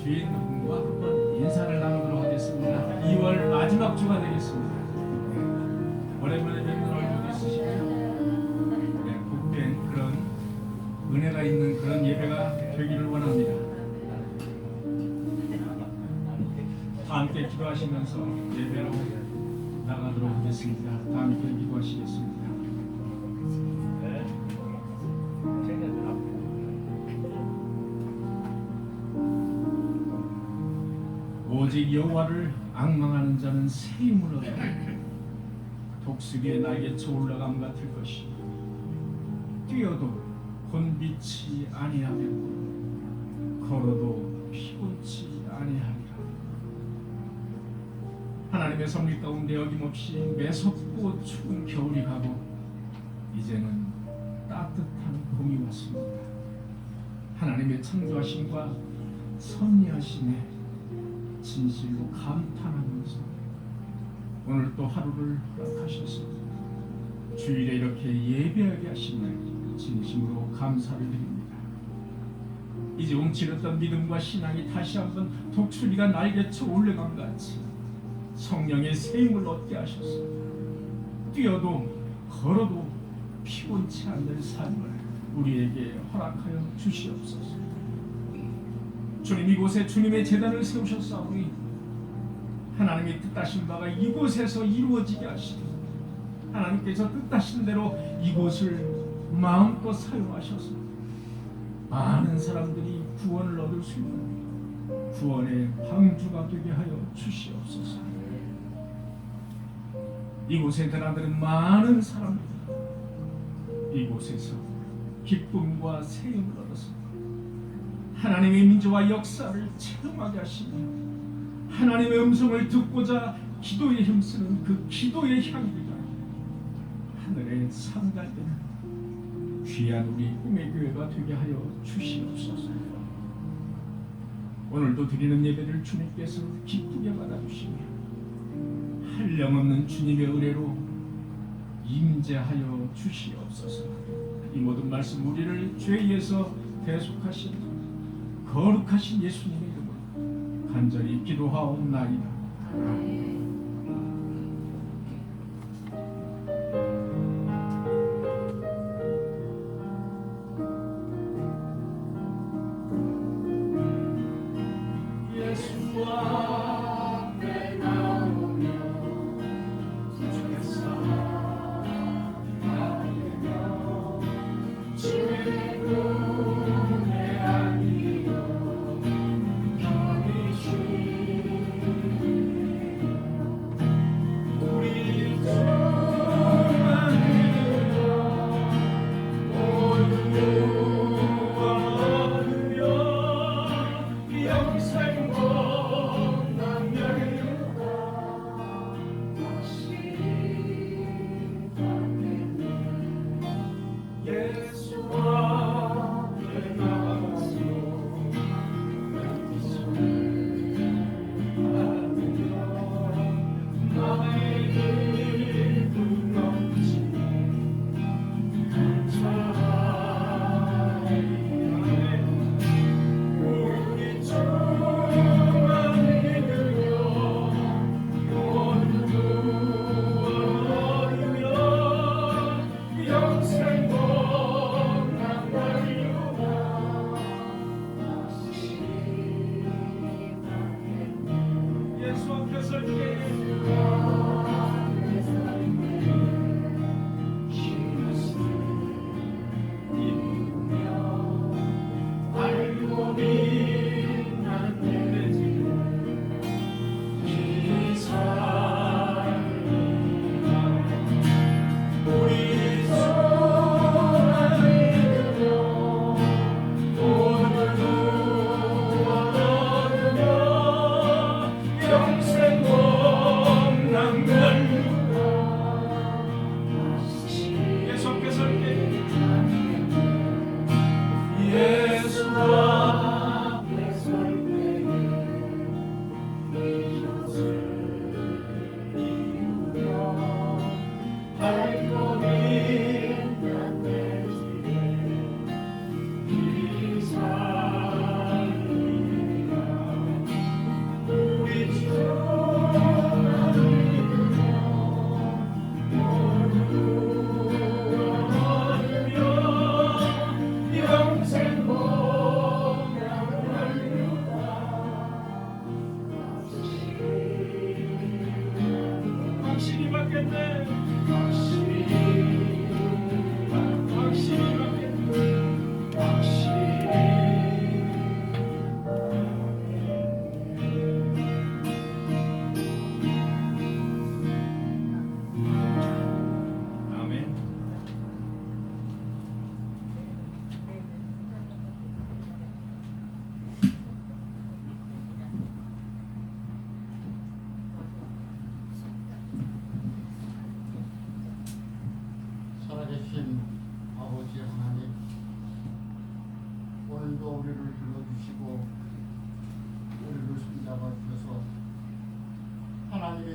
주위 있는 분과 한번 인사를 나누도록 하겠습니다. 2월 마지막 주가 되겠습니다. 오랜만에 뵙는 얼굴 있으시죠? 네, 복된 그런 은혜가 있는 그런 예배가 되기를 원합니다. 다 함께 기도하시면서 예배로 나가도록 하겠습니다. 다 함께 기도하시겠습니다. 오직 여호와를 앙망하는 자는 새 힘을 얻어 독수리의 날개쳐 올라감 같을 것이 뛰어도 곤비치 아니하며 걸어도 피곤치 아니하리라. 하나님의 섭리 가운데 어김없이 매섭고 추운 겨울이 가고 이제는 따뜻한 봄이 왔습니다. 하나님의 창조하심과 섭리하심에 진실로 감탄하면서 오늘 또 하루를 허락하셔서 주일에 이렇게 예배하게 하시니 진심으로 감사를 드립니다. 이제 움츠렸던 믿음과 신앙이 다시 한번 독수리가 날개쳐 올라간 같이 성령의 새 힘을 얻게 하셔서 뛰어도 걸어도 피곤치 않는 삶을 우리에게 허락하여 주시옵소서. 주님, 이곳에 주님의 제단을 세우셨사오니 하나님의 뜻하신 바가 이곳에서 이루어지게 하시고 하나님께서 뜻하신 대로 이곳을 마음껏 사용하셔서 많은 사람들이 구원을 얻을 수 있는 구원의 방주가 되게 하여 주시옵소서. 이곳에 드나드는 많은 사람들이 이곳에서 기쁨과 새 힘을 얻어서 하나님의 민족과 역사를 체험하게 하시며 하나님의 음성을 듣고자 기도에 힘쓰는 그 기도의 향기가 하늘에 상달되는 귀한 우리 꿈의 교회가 되게 하여 주시옵소서. 오늘도 드리는 예배를 주님께서 기쁘게 받아주시며 한량없는 주님의 은혜로 임재하여 주시옵소서. 이 모든 말씀 우리를 죄에서 대속하신 거룩하신 예수님의 이름으로 간절히 기도하옵나이다. 예수와 앞에 나오며 주께서 나오며 주의 꿈에 안기고 우리 주만 믿으며 모든 구원 얻으며 영생 영생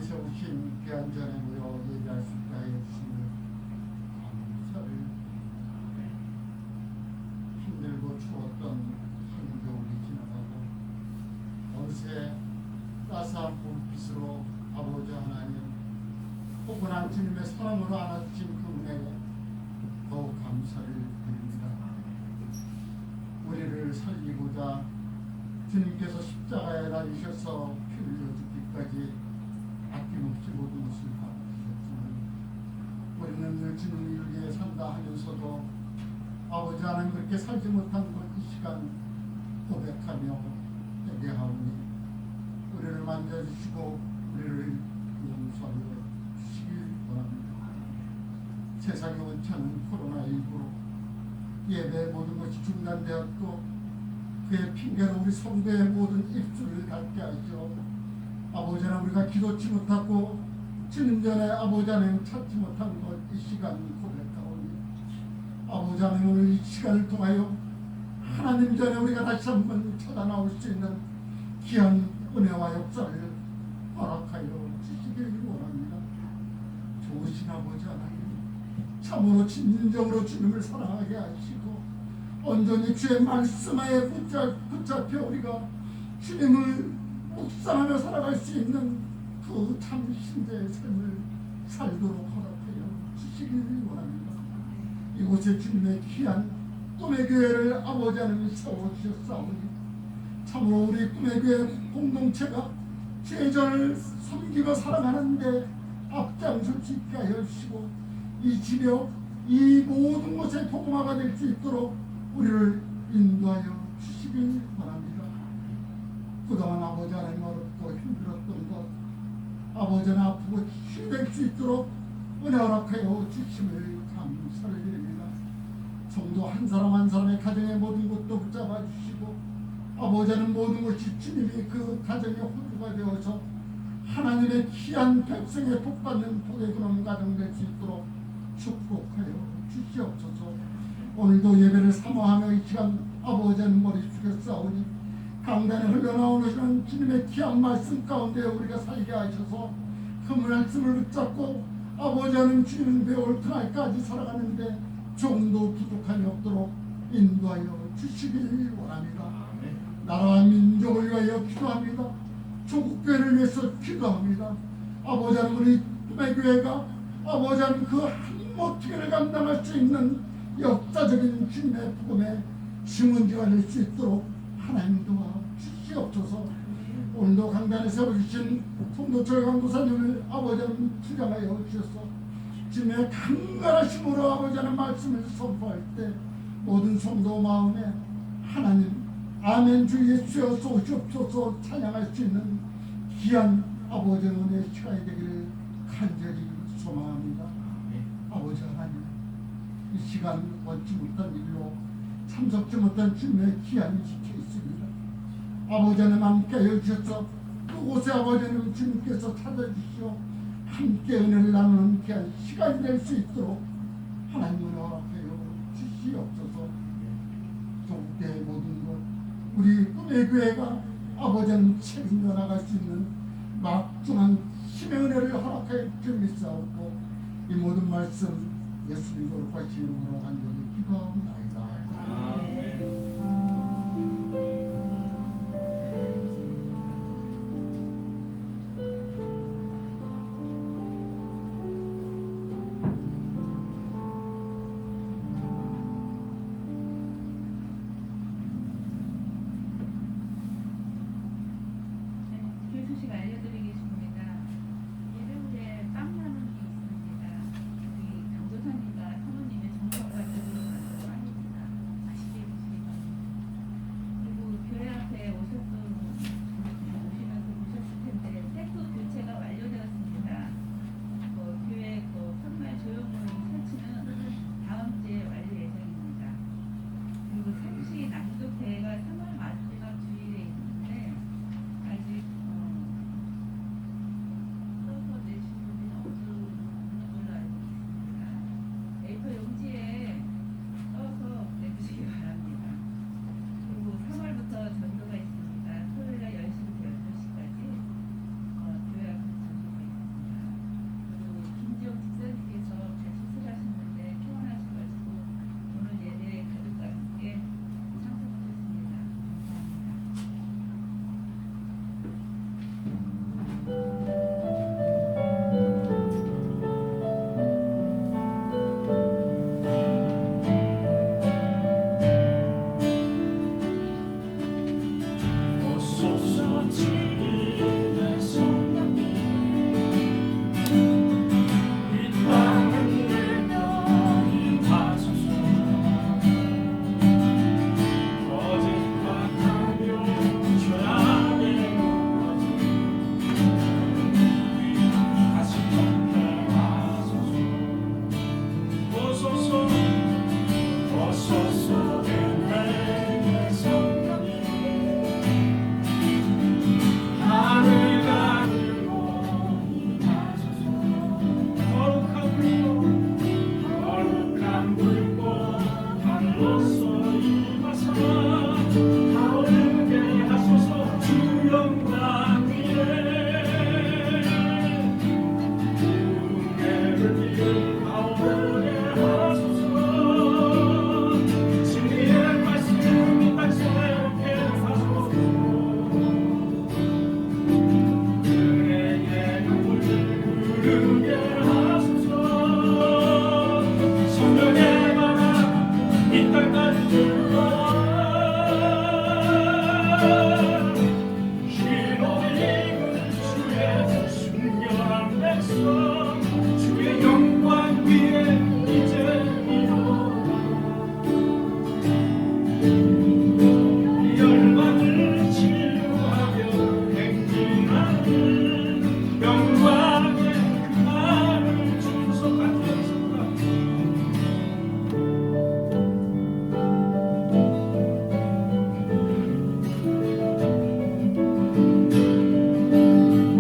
세우신 귀한 전에 모여 예배할 수 있게 하여 주시니 감사를 힘들고 추웠던 한겨울이 지나가고 어느새 따스한 봄빛으로 아버지 하나님 포근한 주님의 사랑으로 안아주신 그 은혜에 더욱 감사를 드립니다. 우리를 살리고자 주님께서 십자가에 달리셔서 피 흘려 죽기까지 아낌없이 모든 것을 받으셨지만 우리는 늘 주님을 위해 산다 하면서도 아버지 하나님 그렇게 살지 못한 것 이 시간 고백하며 회개하오니 우리를 만져주시고 우리를 용서하여 주시길 원합니다. 세상의 원천은 코로나19로 예배의 모든 것이 중단되었고 그의 핑계로 우리 성도의 모든 입술을 닫게 하시오. 아버지 하나님 우리가 기도치 못하고 주님 전에 아버지 하나님 찾지 못한 것 이 시간 고백하오니 아버지 하나님 오늘 이 시간을 통하여 하나님 전에 우리가 다시 한번 찾아 나올 수 있는 귀한 은혜와 역사를 허락하여 주시길 원합니다. 좋으신 아버지 하나님 참으로 진정으로 주님을 사랑하게 하시고 온전히 주의 말씀에 붙잡혀 우리가 주님을 묵상하며 살아갈 수 있는 그 참 신자의 삶을 살도록 허락하여 주시길 원합니다. 이곳에 주님의 귀한 꿈의 교회를 아버지 하나님이 세워주셨사오니 참으로 우리 꿈의 교회 공동체가 주의전을 섬기고 사랑하는데 앞장설 수 있게 하여 주시고 이 지역 이 모든 곳에 복음화가 될 수 있도록 우리를 인도하여 주시길 바랍니다. 그동안 아버지 하나님 어렵고 힘들었던 것 아버지 하나님 아프고 힘낼 수 있도록 은혜 허락하여 주심을 감사를 드립니다. 성도 한 사람 한 사람의 가정의 모든 것도 붙잡아 주시고 아버지 하나님 모든 것이 주님이 그 가정의 호주가 되어서 하나님의 귀한 백성의 복받는 복의 그런 가정 될 수 있도록 축복하여 주시옵소서. 오늘도 예배를 사모하며 이 시간 아버지 하나님 머리 숙여 싸우니 강단에 흘러나오는 주님의 귀한 말씀 가운데 우리가 살게 하셔서 그 말씀을 붙잡고 아버지 하나님 주님 배울 그날까지 살아가는데 종도 부족함이 없도록 인도하여 주시길 원합니다. 나라와 민족을 위하여 기도합니다. 조국교회를 위해서 기도합니다. 아버지 하나님 우리 꿈의 교회가 아버지 하나님 그 한모티를 감당할 수 있는 역사적인 주님의 복음의 증언지가 될 수 있도록 하나님 도와 주시옵소서. 오늘도 강단에 세워주신 성도철 강도사님을 아버지 하나님 투장하여 주셔서 주님의 강건하심으로 아버지 하나님 말씀을 선포할 때 모든 성도 마음에 하나님 아멘 주 예수여 쏘시옵소서 찬양할 수 있는 귀한 아버지 은혜의 시간이 되기를 간절히 소망합니다. 아버지 하나님 이 시간 원치 못한 일로 참석지 못한 주님의 귀한이 지켜 있습니다. 아버지 하나님 함께 하여 주셔서 그곳에 아버지 하나님 주님께서 찾아주시오 함께 은혜를 나누는 귀한 시간이 될 수 있도록 하나님을 허락하여 주시옵소서. 조국의 모든 것 우리 꿈의 교회가 아버지 하나님 책임져 나갈 수 있는 막중한 힘의 은혜를 허락하여 주시옵고 이 모든 말씀 예수님 거룩하신 이름으로 간절히 기도합니다. 아멘. 소식 알려드리겠습니다. 이른데 빵 나눔이 있습니다. 우리 강도사님과 사모님의 정성과 노력으로 만든 빵입니다. 맛있게 드시기 바랍니다. 주님의 성령님 이 땅을 열려 임하소서 거짓말하며 죄악에 묶어진 다시 걷게 하소서 오소서 오소서 내 성령님 하늘 가르고 임하소서 거룩한 불꽃 하늘로서 임하사 타오르게 하소서 주 영광 위에 무게를 띠고 타오르게 하소서 진리의 말씀 이 땅 새롭게 하소서 은혜의 눈물 흐르게 하소서 성령의 바람 이 땅까지 들어와 힘없는 주의 순결한 백성 주의 영광 위에 이제 일어나 열방을 치유하며 행진하는 영광의 그 날을 주소하셨습니다.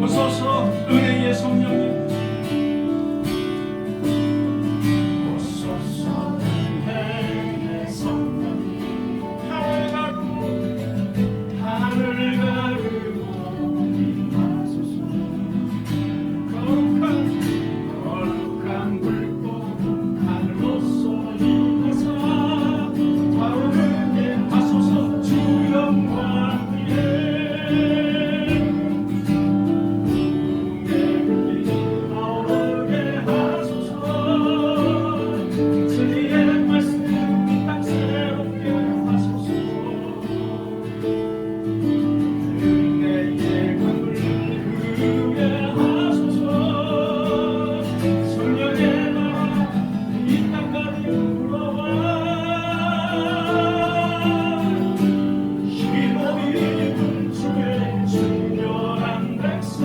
오소서 은혜의 성령님 오소서 은혜의 성령님 하늘 가르고 임하소서 거룩한 불꽃 하늘로서 임하사 타오르게 하소서 주 영광 위에 타오르게 하소서 진리의 말씀 이 땅 새롭게 하소서 은혜의 강물 흐르게 하소서 성령의 바람 이 땅까지 불어와 힘없이 입은 주의 순결한 백성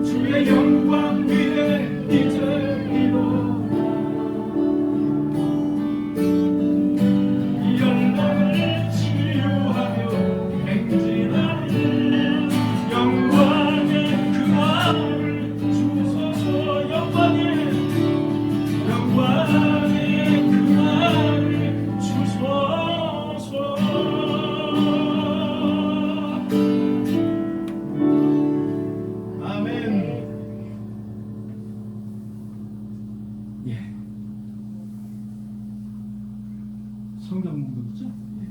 주의 영광 위에 이제 일어나 열방을 치유하며 행진하는 영광의 그 날을 주소서 영광의 그 날을 주소서 아멘. 예. 성경 문독이죠? 예,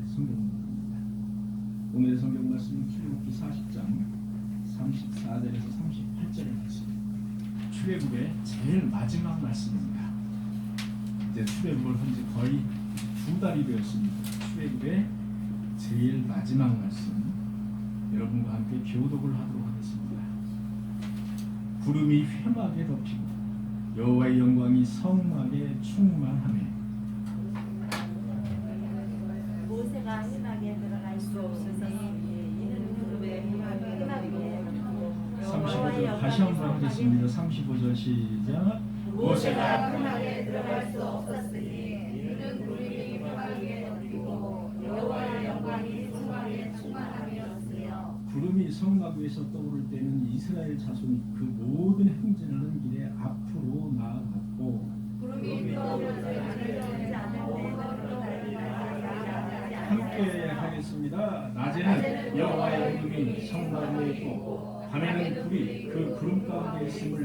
성경 문독입니다. 오늘의 성경 말씀은 출애굽기 40장 34절에서 38절의 말씀. 출애굽의 제일 마지막 말씀입니다. 이제 출애굽을 한 지 거의 2달이 되었습니다. 출애굽의 제일 마지막 말씀. 여러분과 함께 교독을 하도록 하겠습니다. 구름이 회막에 덮이고 여호와의 영광이 성막에 충만하며 모세가 회막에 들어갈 수 없으니 이는 그룹의 회막 위에 35절 다시 한번 하겠습니다. 35절 시작. 모세가 회막에 들어갈 수 없었으니 이는 그룹이 회막 위에 덮이고 여호와의 영광이 성막에 충만함이었으며 구름이 성막 위에서 떠오를 때는 이스라엘 자손이 그 모든 행진하는 길에 앞으로 나아갔고 구름이 떠오르지 않는데 거리로 달리다가 함께 하겠습니다. 낮에는 여호와의 구름이 성막 위에 있고 밤에는 불이 그 구름 가운데 있음을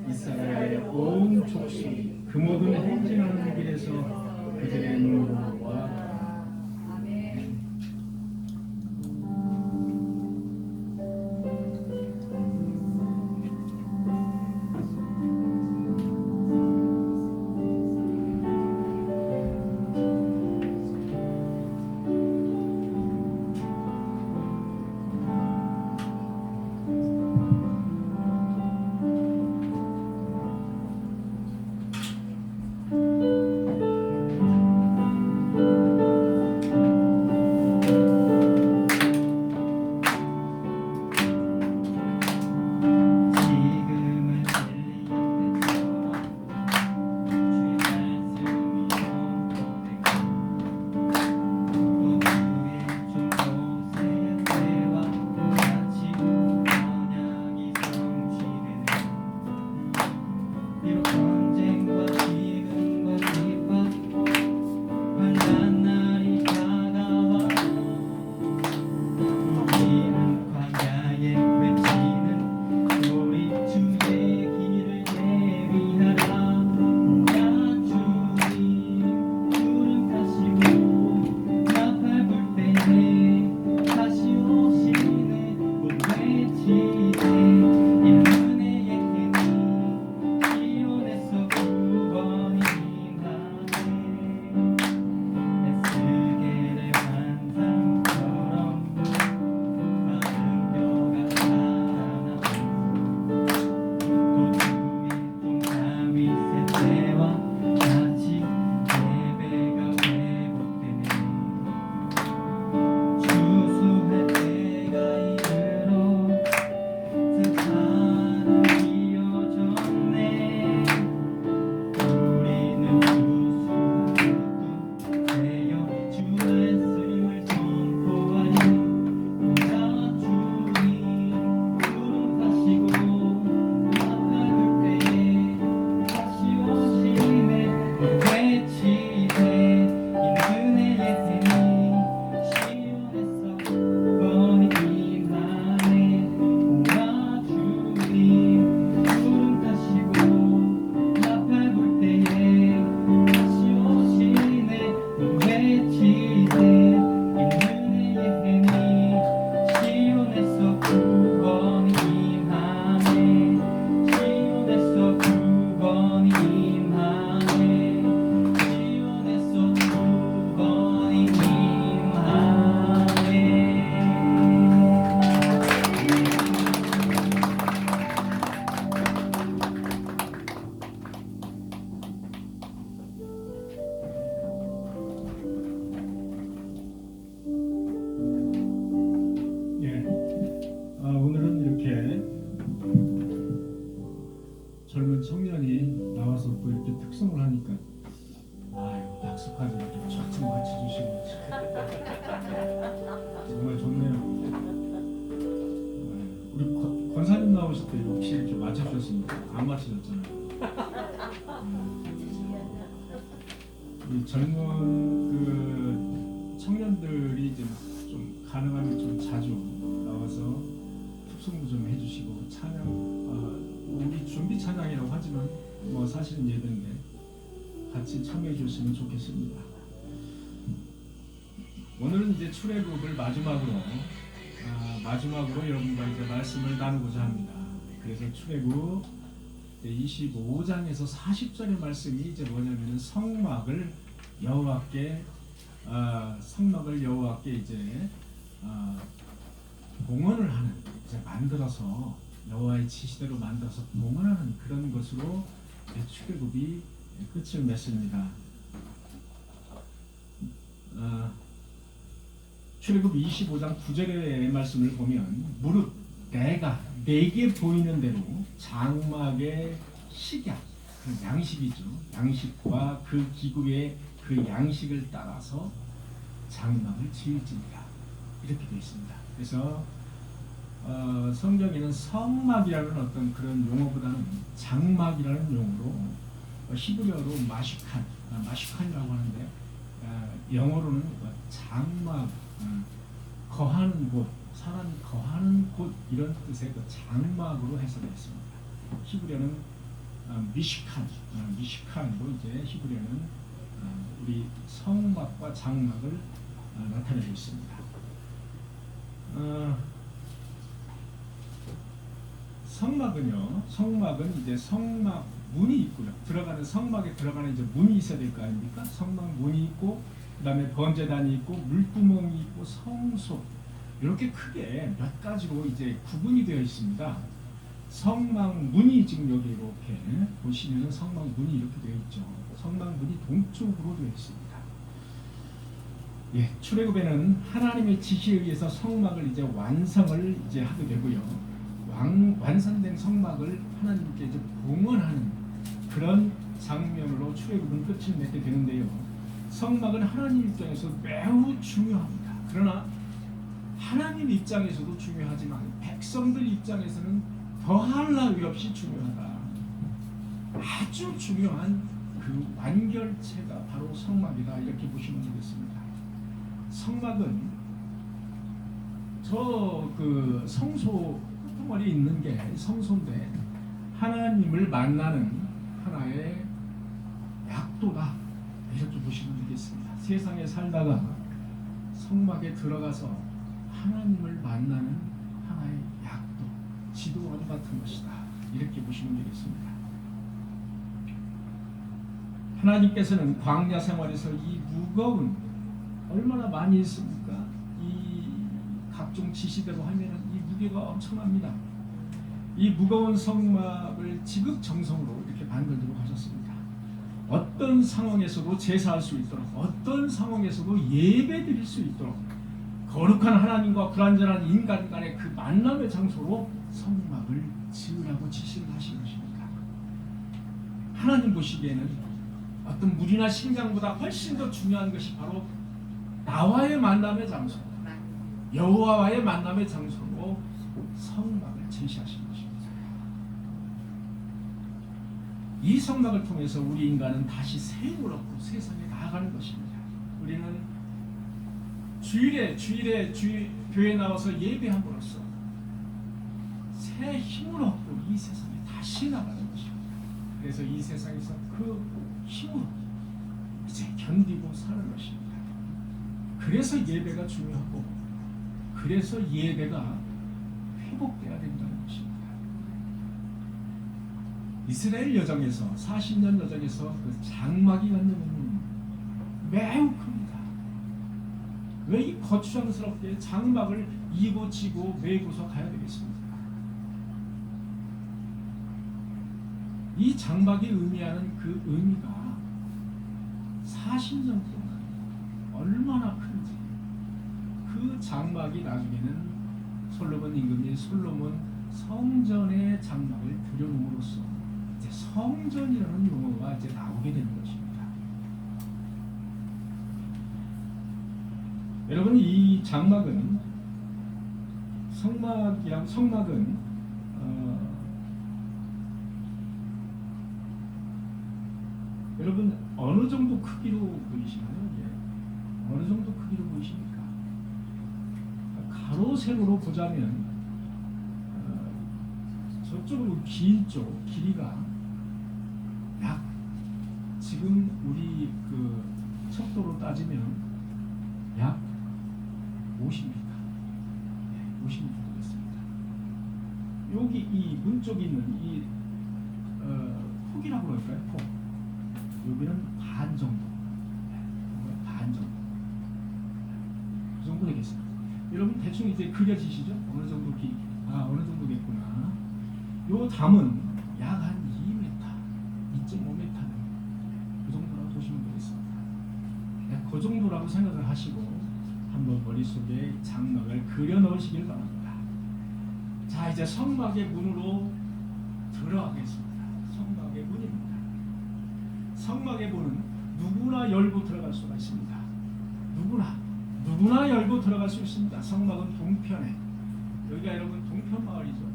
이스라엘의 온 족속이 그 모든 행진하는 길에서 그들의 눈으로 보았다. 나오실 때 혹시 좀 맞춰주셨습니까? 안 맞춰졌잖아요. 이 젊은 그 청년들이 이제 좀 가능하면 좀 자주 나와서 흡성도 좀 해주시고 찬양, 우리 준비 찬양이라고 하지만 뭐 사실은 예배인데 같이 참여해 주시면 좋겠습니다. 오늘은 이제 출애굽을 마지막으로 여러분과 이제 말씀을 나누고자 합니다. 그래서 출애굽 25장에서 40절의 말씀이 이제 뭐냐면은 성막을 여호와께 이제 봉헌을 하는, 이제 만들어서 여호와의 지시대로 만들어서 봉헌하는 그런 것으로 출애굽이 끝을 맺습니다. 출애굽 25장 9절의 말씀을 보면 무릇 내가 내게 보이는 대로 장막의 식약, 그 양식이죠. 양식과 그 기구의 그 양식을 따라서 장막을 지을지니라, 이렇게 되어 있습니다. 그래서 성경에는 성막이라는 어떤 그런 용어보다는 장막이라는 용어로 히브리어로 마슈칸이라고 하는데 영어로는 장막, 거하는 곳, 사람이 거하는 곳, 이런 뜻의 그 장막으로 해석되어 있습니다. 히브리어는 미시칸으로 이제 히브리어는 우리 성막과 장막을 나타내고 있습니다. 성막은 이제 성막 문이 있고요. 성막에 들어가는 이제 문이 있어야 될 거 아닙니까? 성막 문이 있고, 그다음에 번제단이 있고, 물구멍이 있고, 성소, 이렇게 크게 몇 가지로 이제 구분이 되어 있습니다. 성막 문이 지금 여기 이렇게 보시면은 성막 문이 이렇게 되어 있죠. 성막 문이 동쪽으로 되어 있습니다. 예, 출애굽에는 하나님의 지시에 의해서 성막을 이제 완성을 이제 하게 되고요. 완성된 성막을 하나님께 이제 봉헌하는 그런 장면으로 출애굽은 끝을 맺게 되는데요. 성막은 하나님 입장에서 매우 중요합니다. 그러나 하나님 입장에서도 중요하지만 백성들 입장에서는 더할 나위 없이 중요하다. 아주 중요한 그 완결체가 바로 성막이다, 이렇게 보시면 되겠습니다. 성막은 저 그 성소 끄머리 있는 게 성소인데 하나님을 만나는 하나의 약도다, 이렇게 보시면 되겠습니다. 세상에 살다가 성막에 들어가서 하나님을 만나는 하나의 약도, 지도와 같은 것이다, 이렇게 보시면 되겠습니다. 하나님께서는 광야 생활에서 이 무거운, 얼마나 많이 있습니까? 이 각종 지시대로 하면 이 무게가 엄청납니다. 이 무거운 성막을 지극정성으로 이렇게 만들도록 하셨습니다. 어떤 상황에서도 제사할 수 있도록, 어떤 상황에서도 예배 드릴 수 있도록 거룩한 하나님과 불완전한 인간 간의 그 만남의 장소로 성막을 지으라고 지시를 하신 것입니다. 하나님 보시기에는 어떤 물이나 식량보다 훨씬 더 중요한 것이 바로 나와의 만남의 장소, 여호와와의 만남의 장소로 성막을 제시하신 것입니다. 이 성막을 통해서 우리 인간은 다시 새 힘을 얻고 세상에 나아가는 것입니다. 우리는 주일에 교회에 나와서 예배함으로써 새 힘을 얻고 이 세상에 다시 나가는 것입니다. 그래서 이 세상에서 그 힘으로 이제 견디고 사는 것입니다. 그래서 예배가 중요하고, 그래서 예배가 회복돼야 된다는 것입니다. 이스라엘 여정에서 40년 여정에서 그 장막이 갖는 의미는 매우 큽니다. 왜 이 거추장스럽게 장막을 이고 지고 메고서 가야 되겠습니까? 이 장막이 의미하는 그 의미가 40년 동안 얼마나 큰지, 그 장막이 나중에는 솔로몬 임금이 솔로몬 성전의 장막을 들여놓음으로써 이제 성전이라는 용어가 이제 나오게 되는 것입니다. 여러분, 이 장막은 성막은 여러분 어느 정도 크기로 보이시나요? 이게? 어느 정도 크기로 보이십니까? 가로 세로로 보자면 저쪽으로 긴 쪽 길이가 약 지금 우리 그 속도로 따지면 약 50m, 50m 되겠습니다. 여기 이 문 쪽에 있는 이 폭이라고 그럴까요? 폭. 여기는 반 정도, 반 정도, 그 정도 되겠습니다. 여러분 대충 이제 그려지시죠? 어느 정도 길이, 어느 정도겠구나. 요 담은 약 한 2m, 2.5m 그 정도라고 보시면 되겠습니다. 그 정도라고 생각을 하시고 한번 머릿속에 장막을 그려 넣으시길 바랍니다. 자, 이제 성막의 문으로 들어가겠습니다. 성막의 문입니다. 성막의 문은 누구나 열고 들어갈 수가 있습니다. 누구나 열고 들어갈 수 있습니다. 성막은 동편에, 여기가 여러분 동편 마을이죠.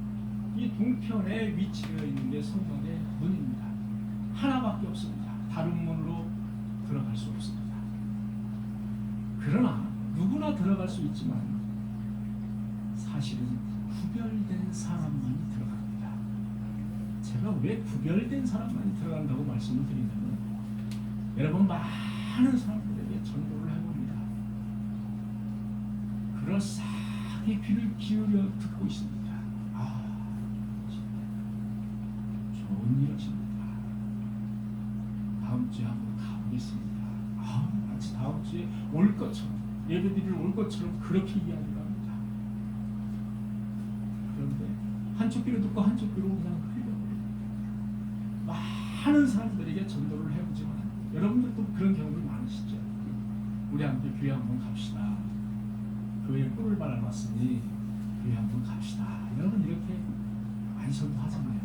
이 동편에 위치되어 있는 게 성막의 문입니다. 하나밖에 없습니다. 다른 문으로 들어갈 수 없습니다. 그러나 누구나 들어갈 수 있지만 사실은 구별된 사람만이 들어갑니다. 제가 왜 구별된 사람만이 들어간다고 말씀을 드리냐면 여러분 많은 사람들에게 전도를 해봅니다. 그럴싸하게 귀를 기울여 듣고 있습니다. 좋은 일 하십니다. 다음 주에 한번 가보겠습니다. 마치 다음 주에 올 것처럼, 예배드리러 올 것처럼 그렇게 이야기를 합니다. 그런데 한쪽 귀로 듣고 한쪽 귀로 그냥 흘려버립니다. 많은 사람들에게 전도를 해보지만 여러분들도 그런 경험이 많으시죠? 우리 함께 교회 한번 갑시다. 교회에 꿀을 발라놨으니 교회 한번 갑시다. 여러분 이렇게 많이 전도하잖아요.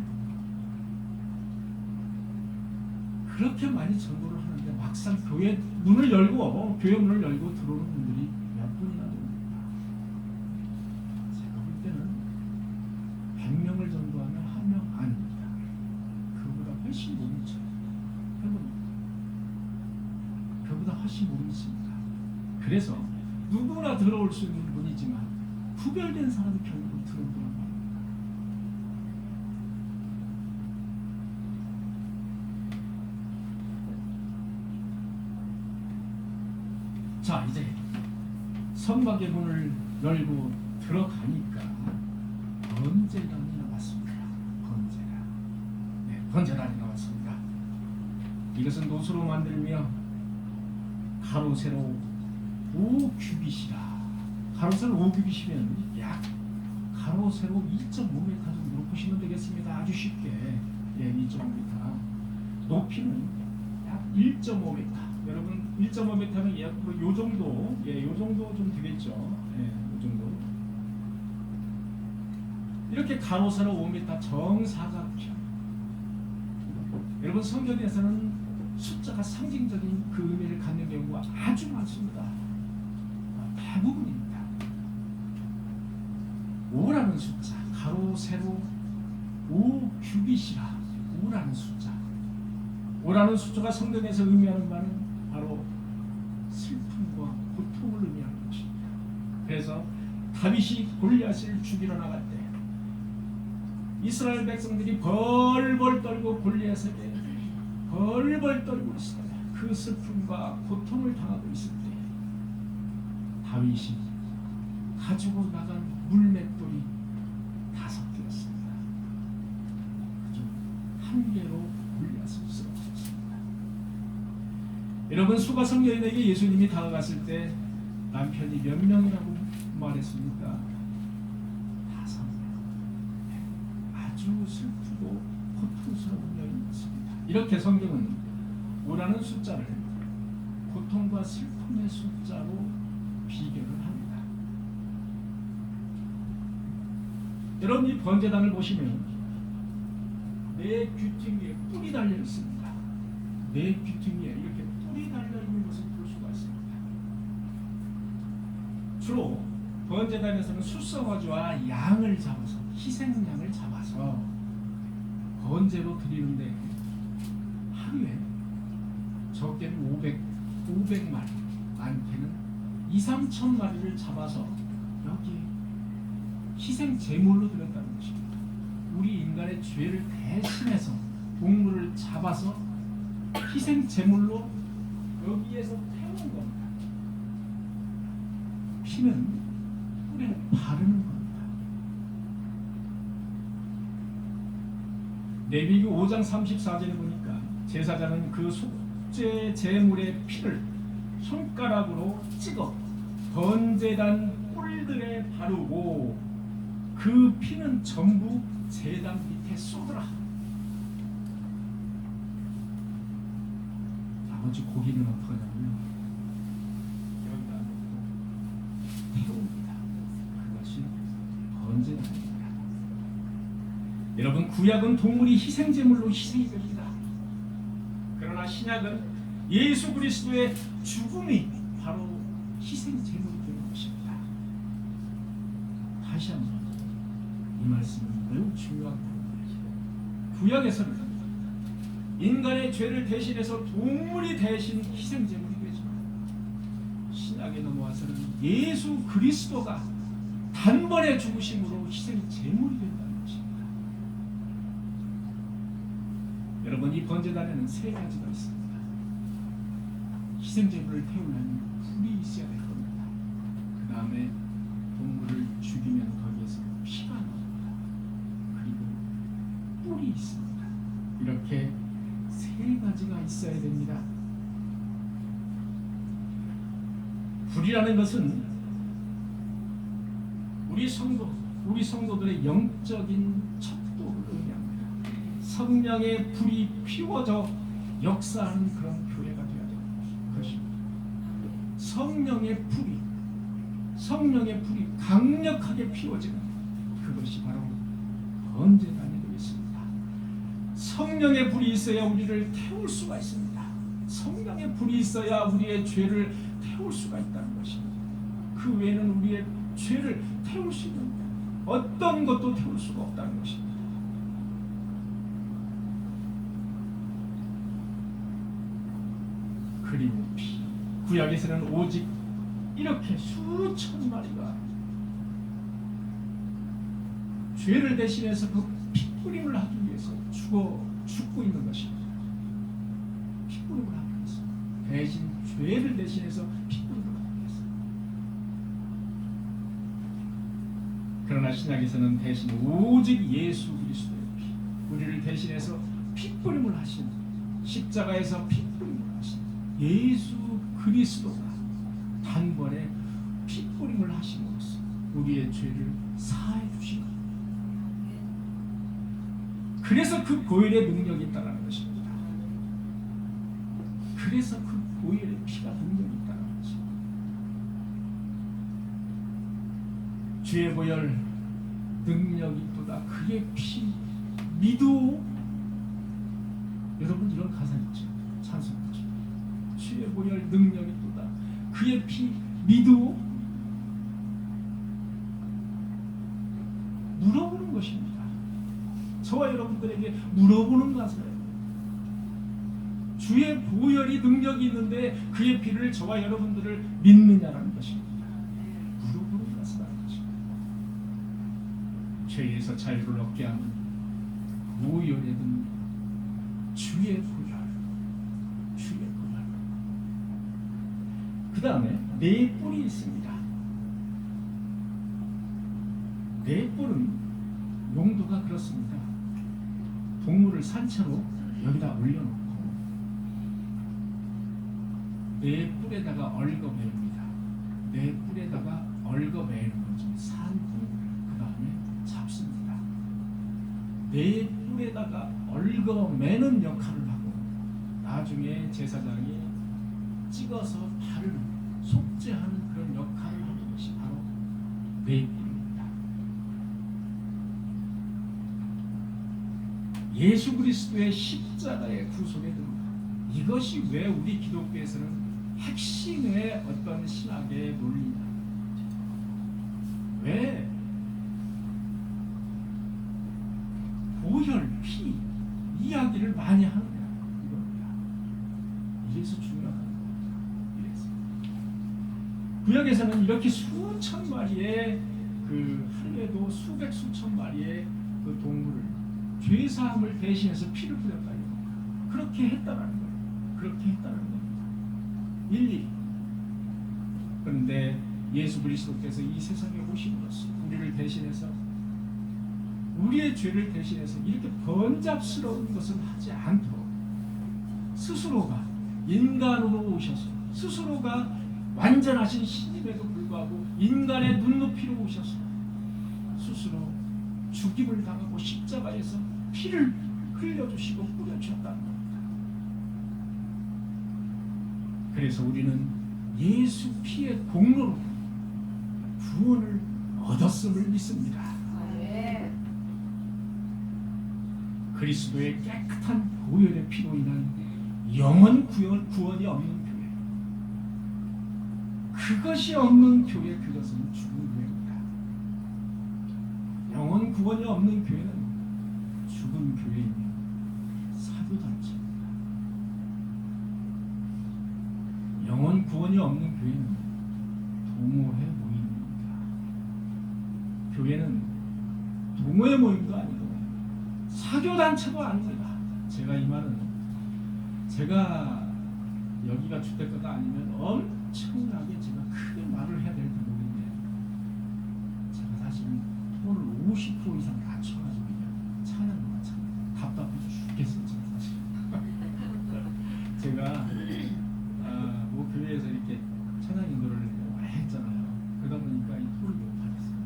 그렇게 많이 전도를 하는데 막상 교회 문을 열고 교회 문을 열고 들어오는 분들이 몇 분이나 됩니다. 제가 볼 때는 100명을 전도하면 1명 아닙니다. 그보다 훨씬 못 미쳐요. 해봅니다. 그보다 훨씬 못 미칩니다. 그래서 누구나 들어올 수 있는 분이지만 구별된 사람이 결국 들어오더라고요. 자, 이제 성막의 문을 열고 들어가니까 번제단이 나왔습니다. 번제단이 나왔습니다. 이것은 노수로 만들며 가로 세로 5규빗이라. 가로 세로 5규빗이면 약 가로 세로 2.5m 정도로 보시면 되겠습니다. 아주 쉽게 2.5m. 높이는 약 1.5m. 여러분 1.5m면 약 요 정도, 요 정도 좀 되겠죠. 요 정도. 이렇게 가로 세로 5m 정사각형. 여러분 성경에서는 숫자가 상징적인 그 의미를 갖는 경우가 아주 많습니다. 대부분입니다. 5라는 숫자, 가로 세로 5규빗이라 5라는 숫자. 5라는 숫자가 성경에서 의미하는 바는 바로 슬픔과 고통을 의미하는 것입니다. 그래서 다윗이 골리앗을 죽이러 나갈 때 이스라엘 백성들이 벌벌 떨고 골리앗에게 벌벌 떨고 있어요. 그 슬픔과 고통을 당하고 있을 때 다윗이 가지고 나간 물맷돌이 5개였습니다. 그중 한 개로 골리앗을 쓰러뜨렸습니다. 여러분 수가성 여인에게 예수님이 다가갔을 때 남편이 몇 명이라고 말했습니까? 5명. 아주 슬프고 고통스러운 여인이었습니다. 이렇게 성경은 5라는 숫자를 고통과 슬픔의 숫자로 비교를 합니다. 여러분 이 번제단을 보시면 내 귀퉁이에 뿔이 달려 있습니다. 내 귀퉁이에 이렇게 뿔이 달려 있는 것을 볼 수가 있습니다. 주로 번제단에서는 숫송아지와 양을 잡아서 희생양을 잡아서 번제로 드리는데 하루에 적게는 500마리, 많게는 2-3천 마리를 잡아서 여기 희생 제물로 드렸다는 것입니다. 우리 인간의 죄를 대신해서 동물을 잡아서 희생 제물로 여기에서 태우는 겁니다. 피는 뿌리를 바르는 겁니다. 레위기 5장 34절에 보니까 제사장은 그 속죄 제물의 피를 손가락으로 찍어 번제단 뿔들에 바르고 그 피는 전부 제단 밑에 쏟으라. 나머지 고기는 어떡하냐면요, 여기다 놓고 태웁니다. 그것이 번제단입니다. 여러분, 구약은 동물이 희생제물로 희생이 됩니다. 그러나 신약은 예수 그리스도의 죽음이 바로 희생제물이 되는 것입니다. 다시 한번 이 말씀은 매우 중요한 부분입니다. 구약에서는 인간의 죄를 대신해서 동물이 대신 희생제물이 되지만 신약에 넘어와서는 예수 그리스도가 단번에 죽으심으로 희생제물이 된다는 것입니다. 여러분, 이 번제단에는 3가지가 있습니다. 희생제물을 태우려면 불이 있어야 될 겁니다. 그 다음에 동물을 죽이면 거기에서 피가 나옵니다. 그리고 뿔이 있습니다. 이렇게 3가지가 있어야 됩니다. 불이라는 것은 우리 성도들의 영적인 척도를 의미합니다. 성령의 불이 피워져 역사하는 그런 교회가 되어야 되는 것입니다. 성령의 불이 강력하게 피워지는 그것이 바로 번제단이 되겠습니다. 성령의 불이 있어야 우리를 태울 수가 있습니다. 성령의 불이 있어야 우리의 죄를 태울 수가 있다는 것입니다. 그 외에는 우리의 죄를 태울 수 있는 어떤 것도 태울 수가 없다는 것입니다. 그리고 피. 구약에서는 오직 이렇게 수천 마리가 죄를 대신해서 그 핏뿌림을 하기 위해서 죽고 있는 것입니다. 핏뿌림을 하기 위해서, 대신 죄를 대신해서 핏뿌림을 하기 위해서. 그러나 신약에서는 대신 오직 예수 그리스도의 피, 우리를 대신해서 핏뿌림을 하신, 십자가에서 핏뿌림을 하신 예수 그리스도가 단번에 핏뿌림을 하심으로써 우리의 죄를 사해 주신 것. 그래서 그 보혈의 능력이 있다는 것입니다. 그래서 그 보혈의 피가 능력이 있다는 것입니다. 주의 보혈 능력이 있도다. 그의 피 믿어. 여러분, 이런 가사 있죠. 찬송이죠. 주의 보혈 능력이 있도다. 그의 피 믿어. 물어보는 것입니다. 저와 여러분들에게 물어보는 가사예요. 주의 보혈이 능력이 있는데 그의 피를 저와 여러분들을 믿느냐라는 것입니다. 물어보는 가사라는 것입니다. 죄에서 자유를 얻게 하는 보혈의 능력, 주의 보혈. 그 다음에 네 뿔이 있습니다. 네 뿔은 용도가 그렇습니다. 동물을 산채로 여기다 올려놓고 네 뿔에다가 얽어매입니다. 네 뿔에다가 얽어매는 거죠. 산 동물을 그 다음에 잡습니다. 네 뿔에다가 얽어매는 역할을 하고 나중에 제사장이 찍어서 바르는, 속죄하는 그런 역할을 하는 것이 바로 네 뿔입니다. 예수 그리스도의 십자가의 구속의 능력, 이것이 왜 우리 기독교에서는 핵심의 어떤 신학의 논리냐, 왜 혈, 피 이야기를 많이 하는 이겁니다. 이래서 중요하다. 이래서 구약에서는 이렇게 수천 마리의 그 할례도 수백 수천 마리의 그 동물을 죄 사함을 대신해서 피를 뿌렸다 이거. 그렇게 했다라는 거예요. 그렇게 했다는 겁니다. 일일이. 그런데 예수 그리스도께서 이 세상에 오심으로써 우리를 대신해서 우리의 죄를 대신해서 이렇게 번잡스러운 것을 하지 않도록 스스로가 인간으로 오셔서 스스로가 완전하신 신임에도 불구하고 인간의 눈높이로 오셔서 스스로 죽임을 당하고 십자가에서 피를 흘려주시고 뿌려주셨다는 겁니다. 그래서 우리는 예수 피의 공로로 구원을 얻었음을 믿습니다. 그리스도의 깨끗한 보혈의 피로 인한 영원 구원이 없는 교회, 그것이 없는 교회, 그것은 죽은 교회입니다. 영원 구원이 없는 교회는 죽은 교회이며 사교단체입니다. 영원 구원이 없는 교회는 동호회 모임입니다. 교회는 동호회 모임도 아니고 사교단체도 아닙니다. 제가 이 말은 제가 여기가 주택가가 아니면 엄청나게 제가 크게 말을 해야 될 부분인데 제가 사실은 톤을 50% 이상 낮춰가지고 찬양만 답답해 죽겠어요. 사실 제가 뭐 교회에서 이렇게 찬양 인도를 오래 했잖아요. 그러다 보니까 이 톤을 못 하겠어요.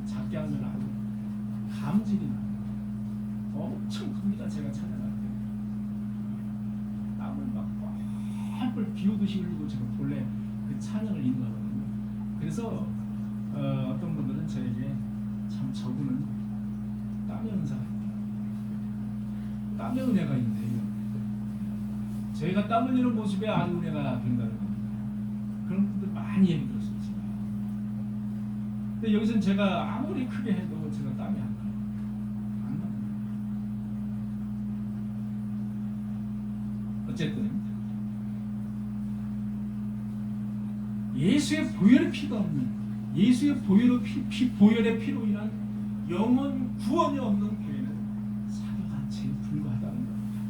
작게 하면 아주 감질이 나요. 엄청 큽니다. 제가 찬양할 때 땀을 막 뻘뻘 비오듯이 흘리고 제가 본래 그 찬양을 인도하거든요. 그래서 어떤 분들은 저에게 참 저분은 땀의 은사가 있다, 땀의 은혜가 있는데요. 저희가 땀 흘리는 모습에 아주 은혜가 된다는 겁니다. 그런 분들 많이 얘기 들었어요. 근데 여기서는 제가 아무리 크게 해도 제가 땀이 안 나요. 어쨌든 예수의 보혈의 피가 없는, 예수의 보혈의 피로 인한 영원 구원이 없는 교회는 사교단체에 불과하다는 겁니다.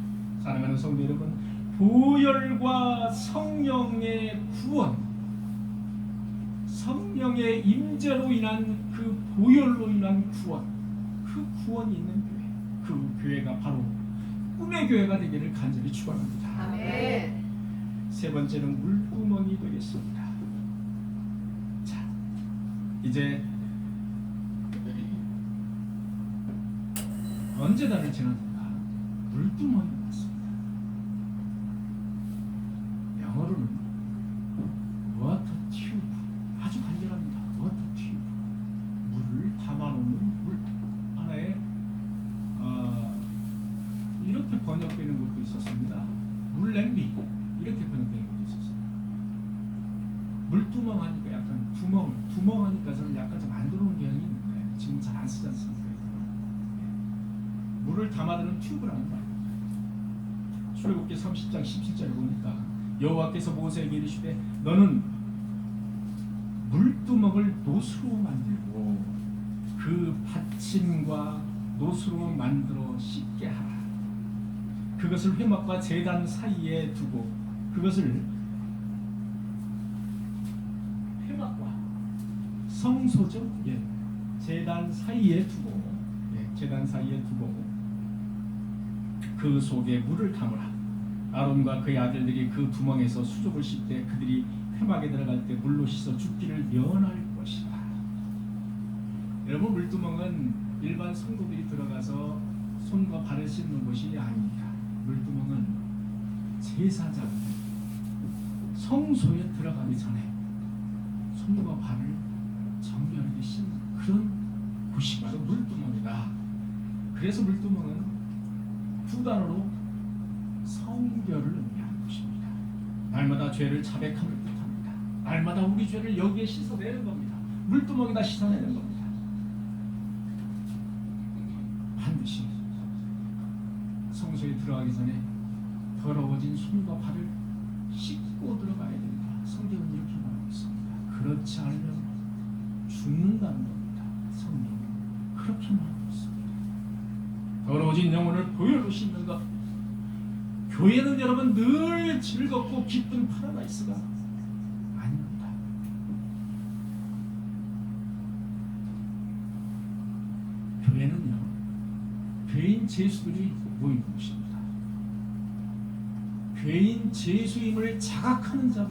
사랑하는 성도 여러분, 보혈과 성령의 구원, 성령의 임재로 인한 그 보혈로 인한 구원, 그 구원이 있는 교회, 그 교회가 바로 꿈의 교회가 되기를 간절히 축원합니다. 아멘. 세 번째는 물구멍이 되겠습니다. 자, 이제 언제다를 지났는가? 물구멍이 왔습니다. 영어로는 water tube, 아주 간결합니다. water tube, 물을 담아놓는 물 하나에 이렇게 번역되는 것도 있었습니다. 물냄비 이렇게 번역되는 것도 있었습니다. 물두멍 하니까 약간 두멍 하니까 저는 약간 좀 안 들어오는 경향이 있는데 지금 잘 안 쓰지 않습니까? 물을 담아두는 튜브라는 말입니다. 출애굽기 30장 17절에 보니까 여호와께서 모세에게 이르시되 너는 물두멍을 노수로 만들고 그 받침과 노수로 만들어 씻게 하라. 그것을 회막과 제단 사이에 두고, 그것을 회막과 성소죠, 제단 사이에 두고, 제단 사이에 두고 그 속에 물을 담으라. 아론과 그의 아들들이 그 두멍에서 수족을 씻을 때 그들이 회막에 들어갈 때 물로 씻어 죽기를 면할 것이다. 여러분, 물두멍은 일반 성도들이 들어가서 손과 발을 씻는 곳이 아닙니다. 물두멍은 제사장 성소에 들어가기 전에 손과 발을 정결하게 씻는 그런 곳이 바로 물두멍이다. 그래서 물두멍은 두 단어로 성결을 의미하는 것입니다. 날마다 죄를 자백함을 뜻합니다. 날마다 우리 죄를 여기에 씻어내는 겁니다. 물두멍에다 씻어내는 겁니다. 반드시 성소에 들어가기 전에 더러워진 손과 발을 씻고 들어가야 된다. 성경은 이렇게 말하고 있습니다. 그렇지 않으면 죽는다는 겁니다. 성경은 그렇게 말하고 있습니다. 더러워진 영혼을 보혈로 씻는 것. 교회는 여러분 늘 즐겁고 기쁜 파라다이스가 아닙니다. 교회는요, 죄인 죄수들이 모이는 곳입니다. 죄인 죄수임을 자각하는 자들